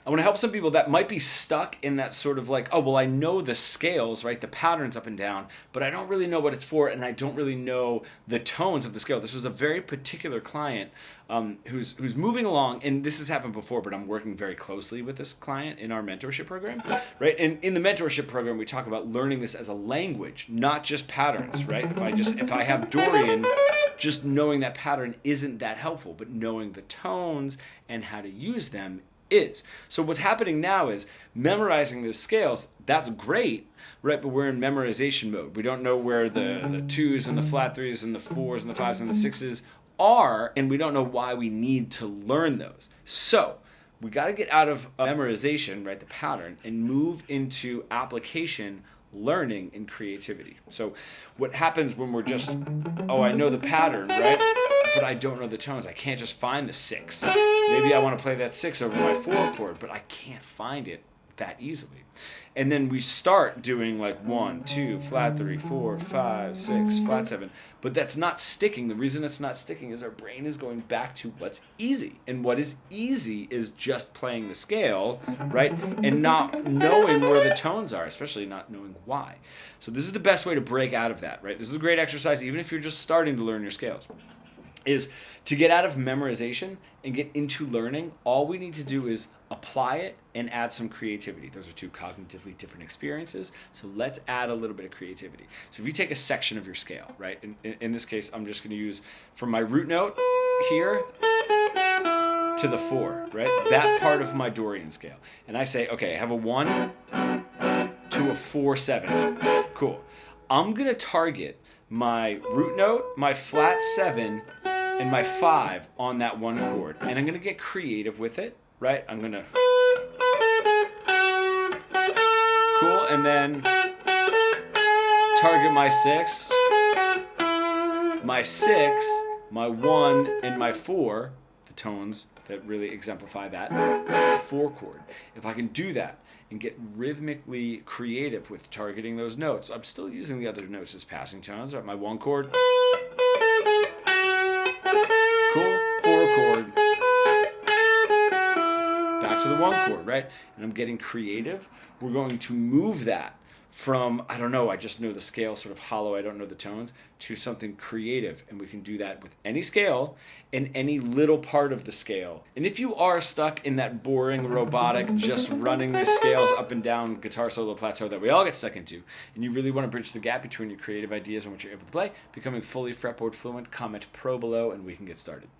I want to help some people that might be stuck in that sort of like, oh, well, I know the scales, right? The patterns up and down, but I don't really know what it's for, and I don't really know the tones of the scale. This was a very particular client who's moving along, and this has happened before, but I'm working very closely with this client in our mentorship program, right? And in the mentorship program, we talk about learning this as a language, not just patterns, right? If I have Dorian, just knowing that pattern isn't that helpful, but knowing the tones and how to use them is. So what's happening now is memorizing those scales. That's great, right? But we're in memorization mode. We don't know where the twos and the flat threes and the fours and the fives and the sixes are, and we don't know why we need to learn those. So we got to get out of memorization, right, the pattern, and move into application, learning, and creativity. So what happens when we're just, oh, I know the pattern, right? But I don't know the tones. I can't just find the six. Maybe I want to play that six over my four chord, but I can't find it that easily. And then we start doing like 1, 2, flat 3, 4, 5, 6, flat 7. But that's not sticking. The reason it's not sticking is our brain is going back to what's easy. And what is easy is just playing the scale, right? And not knowing where the tones are, especially not knowing why. So this is the best way to break out of that, right? This is a great exercise, even if you're just starting to learn your scales, is to get out of memorization and get into learning. All we need to do is apply it and add some creativity. Those are two cognitively different experiences. So let's add a little bit of creativity. So if you take a section of your scale, right? In this case, I'm just going to use from my root note here to the 4, right? That part of my Dorian scale. And I say, okay, I have a 1 to a 4, 7. Cool. I'm going to target my root note, my flat 7, and my 5 on that one chord. And I'm going to get creative with it, right? I'm going to... Cool, and then target my 6, my 1, and my 4, the tones that really exemplify that 4 chord. If I can do that and get rhythmically creative with targeting those notes, I'm still using the other notes as passing tones, right? My 1 chord, cool, 4 chord, back to the 1 chord, right? And I'm getting creative. We're going to move that from, I don't know, I just know the scale, sort of hollow, I don't know the tones, to something creative. And we can do that with any scale and any little part of the scale. And if you are stuck in that boring, robotic, just running the scales up and down guitar solo plateau that we all get stuck into, and you really want to bridge the gap between your creative ideas and what you're able to play, becoming fully fretboard fluent, comment pro below and we can get started.